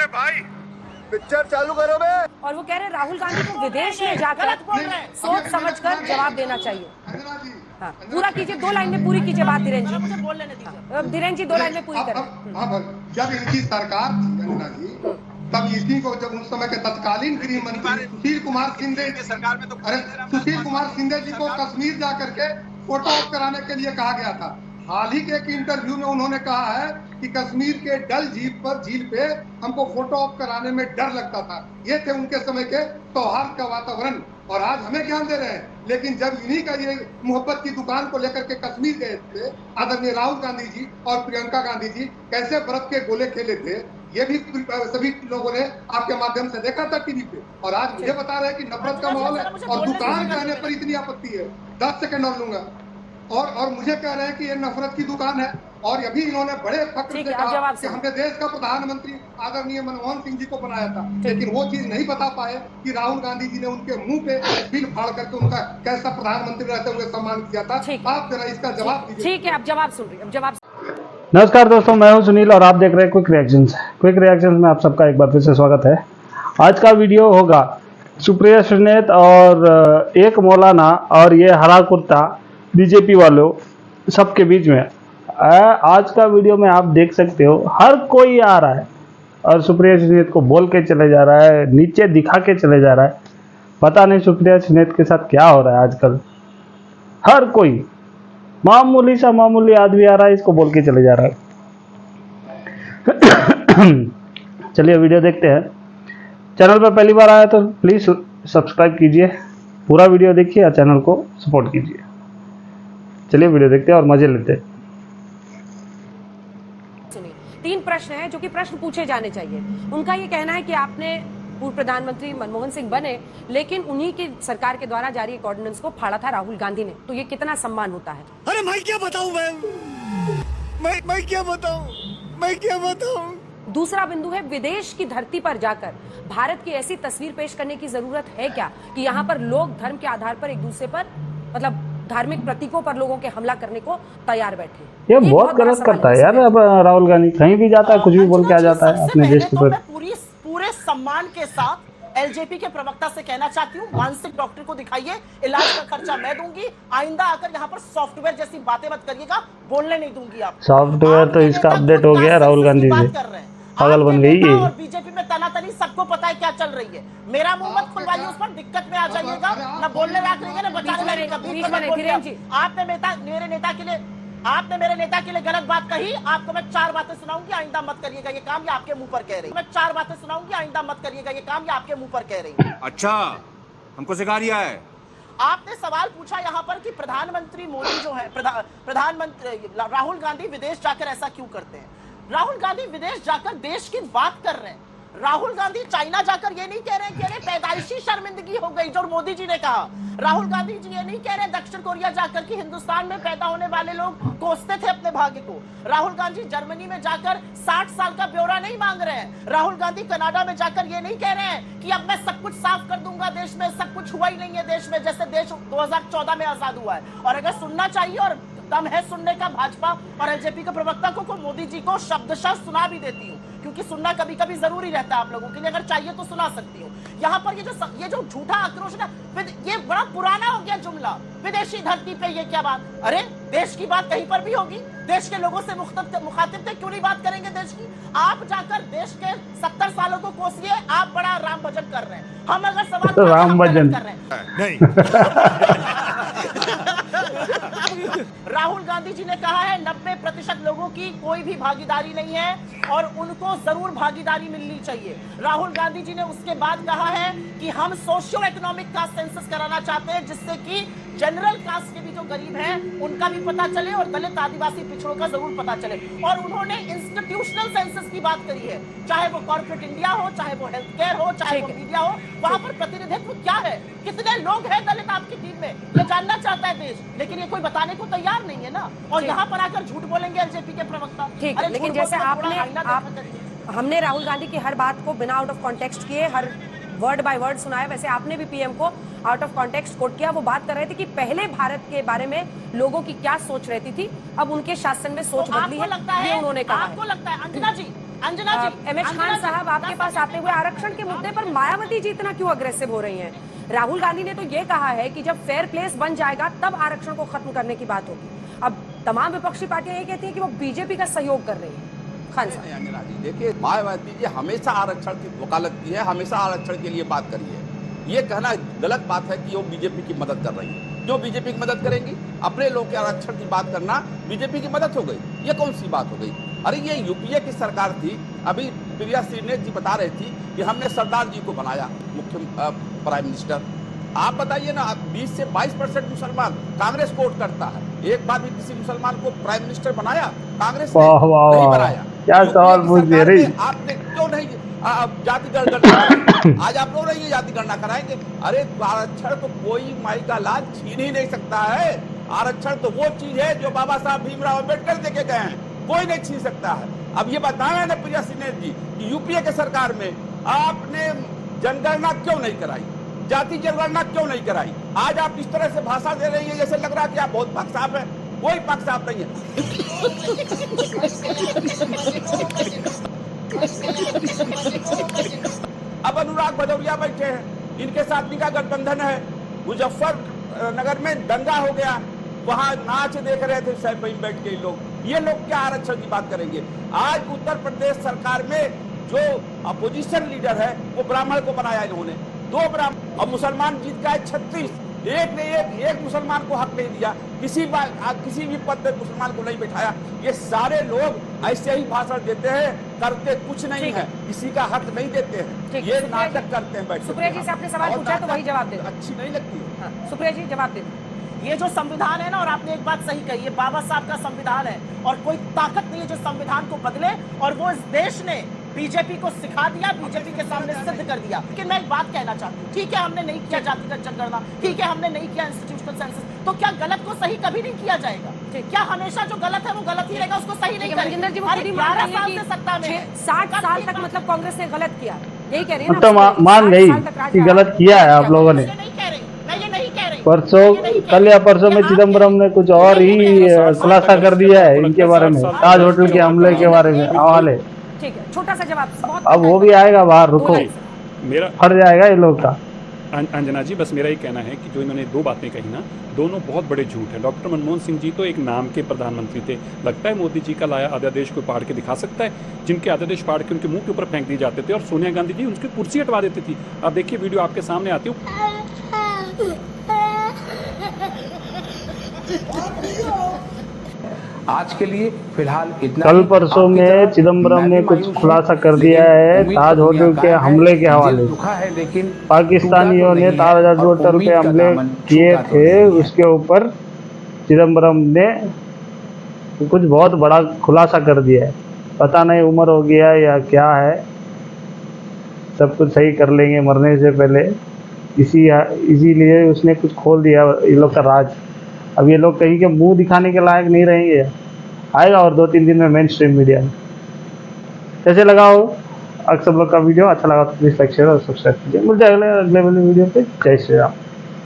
चले भाई, पिक्चर चालू करो बे। और वो कह रहे राहुल गांधी को विदेश में जाकर सोच समझकर जवाब देना चाहिए। हाँ, पूरा कीजिए, 2 लाइन में पूरी कीजिए बात धीरेन जी। मुझे बोल लेने दीजिए। धीरेन जी 2 लाइन में पूरी करें। जब इनकी सरकार थी अंजना जी, तब इसी को जब उस समय के तत्कालीन गृह मंत्री सुशील कुमार शिंदे सुशील कुमार शिंदे जी को कश्मीर जाकर के फोटो ऑप कराने के लिए कहा गया था। हाल ही के एक इंटरव्यू में उन्होंने कहा है कि कश्मीर के डल झील पे हमको फोटो ऑप कराने में डर लगता था। ये थे उनके समय के सौहार्द का वातावरण, और आज हमें ज्ञान दे रहे हैं। लेकिन जब इन्हीं का ये मोहब्बत की दुकान को लेकर के कश्मीर गए थे, आदरणीय राहुल गांधी जी और प्रियंका गांधी जी कैसे बर्फ के गोले खेले थे, ये भी सभी लोगों ने आपके माध्यम से देखा था टीवी पे। और आज मुझे बता रहे हैं कि नफरत का माहौल है और दुकान कहने पर इतनी आपत्ति है। 10 सेकंड और लूंगा। और मुझे कह रहे हैं कि ये नफरत की दुकान है। और अभी इन्होंने बड़े फख्र से कहा कि हमने देश का प्रधानमंत्री आदरणीय मनमोहन सिंह जी को बनाया था, लेकिन वो चीज नहीं बता पाए कि राहुल गांधी जी ने उनके मुंह पे बिल फाड़ करके उनका कैसा प्रधानमंत्री रहते हुए सम्मान किया था। आप जरा इसका जवाब दीजिए। ठीक है, अब जवाब सुन रही, अब जवाब। नमस्कार दोस्तों, मैं हूं सुनील और आप देख रहे हैं क्विक रिएक्शंस। क्विक रिएक्शंस में आप सबका एक बार फिर से स्वागत है। आज का वीडियो होगा सुप्रिया श्रीनेत और एक मौलाना और ये हरा कुर्ता बीजेपी वालों सबके बीच में। आज का वीडियो में आप देख सकते हो हर कोई आ रहा है और सुप्रिया श्रीनेत को बोल के चले जा रहा है, नीचे दिखा के चले जा रहा है। पता नहीं सुप्रिया श्रीनेत के साथ क्या हो रहा है आजकल। हर कोई मामूली सा मामूली आदमी आ रहा है, इसको बोल के चले जा रहा है। चलिए वीडियो देखते हैं। चैनल पर पहली बार आया तो प्लीज सब्सक्राइब कीजिए, पूरा वीडियो देखिए और चैनल को सपोर्ट कीजिए। चलिए वीडियो देखते हैं और मजे लेते हैं। 3 प्रश्न हैं जो कि प्रश्न पूछे जाने चाहिए। उनका ये कहना है कि आपने पूर्व प्रधानमंत्री मनमोहन सिंह बने, लेकिन उन्हीं की सरकार के द्वारा जारी एक ऑर्डिनेंस को फाड़ा था राहुल गांधी ने, तो ये कितना सम्मान होता है? अरे मैं क्या बताऊं, मैं क्या बताऊं। दूसरा बिंदु है, विदेश की धरती पर जाकर भारत की ऐसी तस्वीर पेश करने की जरूरत है क्या कि यहाँ पर लोग धर्म के आधार पर एक दूसरे पर, मतलब धार्मिक प्रतीकों पर लोगों के हमला करने को तैयार बैठे। ये बहुत गलत करता है यार। अब राहुल गांधी कहीं भी जाता है, कुछ भी बोल के आ जाता है अपने देश के ऊपर। पूरे सम्मान के साथ एलजेपी के प्रवक्ता से कहना चाहती हूँ, मानसिक डॉक्टर को दिखाइए, इलाज का खर्चा मैं दूंगी। आइंदा आकर यहाँ पर सॉफ्टवेयर जैसी बातें मत करिएगा, बोलने नहीं दूंगी। आप सॉफ्टवेयर तो इसका अपडेट हो गया, राहुल गांधी से पागल बन गई है। और बीजेपी में तनातनी सबको पता है क्या चल रही है। मेरा मुंह मत खुलवाइए, उस पर दिक्कत में आ जाइएगा। ना बोलने लायक रहेगा, ना बचाने लायक रहेगा। आपने मेरे नेता के लिए गलत बात कही, आपको मैं 4 बातें सुनाऊंगी, आइंदा मत करिएगा ये काम, ये आपके मुंह पर कह रही। मैं 4 बातें सुनाऊंगी, आइंदा मत करिएगा ये काम, ये आपके मुंह पर कह रही। अच्छा, हमको सिखा दिया है। आपने सवाल पूछा यहाँ पर कि प्रधानमंत्री मोदी जो है, प्रधानमंत्री राहुल गांधी विदेश जाकर ऐसा क्यों करते हैं। राहुल गांधी विदेश जाकर देश की बात कर रहे हैं। राहुल गांधी चाइना जाकर ये नहीं कह रहे कि अरे पैदाइशी शर्मिंदगी हो गई जो मोदी जी ने कहा। राहुल गांधी जी ये नहीं कह रहे दक्षिण कोरिया जाकर कि हिंदुस्तान में पैदा होने वाले लोग कोसते थे अपने भाग्य को। राहुल गांधी जर्मनी में जाकर 60 साल का ब्यौरा नहीं मांग रहे हैं। राहुल गांधी कनाडा में जाकर ये नहीं कह रहे हैं कि अब मैं सब कुछ साफ कर दूंगा देश में, सब कुछ हुआ ही नहीं है देश में, जैसे देश 2014 में आजाद हुआ है। और अगर सुनना चाहिए और दम है सुनने का भाजपा और एलजेपी के प्रवक्ता को मोदी जी को शब्दशः सुना भी देती हूँ, क्योंकि सुनना कभी कभी जरूरी रहता है आप लोगों के लिए। अगर चाहिए तो सुना सकती हूँ। यहाँ पर ये जो झूठा आक्रोश है, ये बड़ा पुराना हो गया जुमला। विदेशी धरती पे ये क्या बात? अरे देश की बात कहीं पर भी होगी, देश के लोगों से मुखातिब थे, क्यों नहीं बात करेंगे देश की? आप जाकर देश के 70 सालों को कोसिए, आप बड़ा राम भजन कर रहे हैं। हम अगर सवाल तो राम भजन कर रहे हैं नहीं। राहुल गांधी जी ने कहा है 90% लोगों की कोई भी भागीदारी नहीं है और उनको जरूर भागीदारी मिलनी चाहिए। राहुल गांधी जी ने उसके बाद कहा है कि हम सोशियो इकोनॉमिक कास्ट सेंसस कराना चाहते हैं, जिससे कि जनरल कास्ट के भी जो गरीब हैं उनका भी पता चले और दलित आदिवासी पिछड़ों का जरूर पता चले। और उन्होंने इंस्टीट्यूशनल सेंसस की बात करी है, चाहे वो कॉर्पोरेट इंडिया हो, चाहे वो हेल्थ केयर हो, चाहे वो मीडिया हो, वहां पर प्रतिनिधित्व क्या है, कितने लोग हैं दलित आपकी टीम में, ये जानना चाहता है देश। लेकिन ये कोई बताने को तैयार नहीं है ना। और यहाँ पर आकर झूठ बोलेंगे एलजेपी के प्रवक्ता। ठीक, लेकिन जैसे हमने राहुल गांधी की हर बात को बिना आउट ऑफ कॉन्टेक्स्ट किए हर वर्ड बाय वर्ड सुनाया, वैसे आपने भी पीएम को आउट ऑफ कॉन्टेक्स्ट कोट किया। वो बात कर रहे थे कि पहले भारत के बारे में लोगों की क्या सोच रहती थी, अब उनके शासन में सोच बदली है, ये उन्होंने कहा। आपको लगता है अंजना जी, अंजना जी, एमएच खान साहब, आपके पास आते हुए आरक्षण के मुद्दे पर मायावती जी इतना क्यों अग्रेसिव हो रही हैं? राहुल गांधी ने तो ये कहा है कि जब फेयर प्लेस बन जाएगा तब आरक्षण को खत्म करने की बात होगी। अब तमाम विपक्षी पार्टियां ये कहती हैं कि वो बीजेपी का सहयोग कर रही है। खान साहब, अंजना जी देखिए, मायावती जी हमेशा आरक्षण की वकालत की है, हमेशा आरक्षण के लिए बात करी है। ये कहना गलत बात है कि वो बीजेपी की मदद कर रही है। जो बीजेपी की मदद करेंगी, अपने लोग के आरक्षण की बात करना बीजेपी की मदद हो गई? ये कौन सी बात हो गई? अरे ये यूपीए की सरकार थी। अभी प्रिया श्रीनेत जी बता रही थी कि हमने सरदार जी को बनाया मुख्य प्राइम मिनिस्टर। आप बताइए ना, 20 से 22% मुसलमान कांग्रेस को वोट करता है। एक बार भी किसी मुसलमान को प्राइम मिनिस्टर बनाया कांग्रेस ने? नहीं बनाया। क्या सवाल पूछ दे रही? आपने क्यों नहीं जाति गणना? आज आप लोग नहीं जाति गणना कराएंगे? अरे आरक्षण तो कोई माई का लाल छीन ही नहीं सकता है। आरक्षण तो वो चीज है जो बाबा साहब भीमराव अम्बेडकर देके गए हैं, कोई नहीं छीन सकता है। अब ये बताया ना प्रिया श्रीनेत जी कि यूपीए के सरकार में आपने जनगणना क्यों नहीं कराई, जाति जनगणना क्यों नहीं कराई? आज आप इस तरह से भाषा दे रही है जैसे लग रहा है कि आप बहुत पक्षाप है। कोई पक्षाप नहीं है। अब अनुराग भदौरिया बैठे हैं, इनके साथ इनका गठबंधन है। मुजफ्फरनगर में दंगा हो गया, वहां नाच देख रहे थे सब वहीं बैठ के लोग। ये लोग क्या आरक्षण की बात करेंगे? आज उत्तर प्रदेश सरकार में जो अपोजिशन लीडर है वो ब्राह्मण को बनाया इन्होंने, 2 ब्राह्मण, और मुसलमान जीत गए 36। एक ने एक मुसलमान को हक नहीं दिया, किसी भी पद पे मुसलमान को नहीं बैठाया। ये सारे लोग ऐसे ही भाषण देते हैं, करते कुछ नहीं है, किसी का हक नहीं देते हैं, ये नाटक करते हैं बैठ। सुप्रिया जी से आपने सवाल पूछा तो वही जवाब दे दो। अच्छी नहीं लगती है। हाँ, सुप्रिया जी जवाब दे दो। ये जो संविधान है ना, और आपने एक बात सही कही, ये बाबा साहब का संविधान है और कोई ताकत नहीं है जो संविधान को बदले। और वो इस देश ने बीजेपी को सिखा दिया, बीजेपी के सामने सिद्ध कर दिया। लेकिन मैं एक बात कहना चाहती हूँ, ठीक है हमने नहीं किया जातिगत जनगणना, ठीक है हमने नहीं किया इंस्टीट्यूशनल सेंसस, तो क्या गलत को सही कभी नहीं किया जाएगा? क्या हमेशा जो गलत है वो गलत ही रहेगा, उसको सही नहीं करेंगे? मनजिंदर जी वो खुद ही मान रही है कि सत्ता में 60 साल तक मतलब कांग्रेस ने गलत किया, यही कह रही है अब तो मान गई कि गलत किया है आप लोगों ने। परसों, कल या परसों में चिदम्बरम ने कुछ और ही खुलासा कर दिया है इनके बारे में, ताज होटल के हमले के बारे में हवाले। ठीक है, छोटा सा जवाब। अब वो भी आएगा बाहर, रुको, मेरा फट जाएगा ये लोग का। अंजना जी, बस मेरा ये कहना है कि जो इन्होंने 2 बातें कही ना, दोनों बहुत बड़े झूठ है। डॉक्टर मनमोहन सिंह जी तो एक नाम के प्रधानमंत्री थे। लगता है मोदी जी का लाया अध्यादेश को पाड़ के दिखा सकता है? जिनके अध्यादेश पाड़ के उनके मुंह के ऊपर फेंक दिए जाते थे और सोनिया गांधी जी उनकी कुर्सी हटवा देती थी। अब देखिए वीडियो आपके सामने आती हूँ। आज के लिए फिलहाल इतना। कल परसों में चिदम्बरम ने कुछ खुलासा कर दिया है ताज होटल के हमले के हवाले से। लेकिन पाकिस्तानियों ने ताज होटल पे हमले किए थे, उसके ऊपर चिदम्बरम ने कुछ बहुत बड़ा खुलासा कर दिया है। पता नहीं उम्र हो गया या क्या है, सब कुछ सही कर लेंगे मरने से पहले, इसीलिए उसने कुछ खोल दिया ये लोग का राज। अब ये लोग कहीं के मुंह दिखाने के लायक नहीं रहेंगे, आएगा और 2-3 दिन में मेन स्ट्रीम मीडिया में। कैसे लगा हो आप सब लोग का वीडियो? अच्छा लगा तो प्लीज़ लाइक शेयर और सब्सक्राइब कीजिए। मिलते हैं अगले वीडियो पे। जय श्री राम।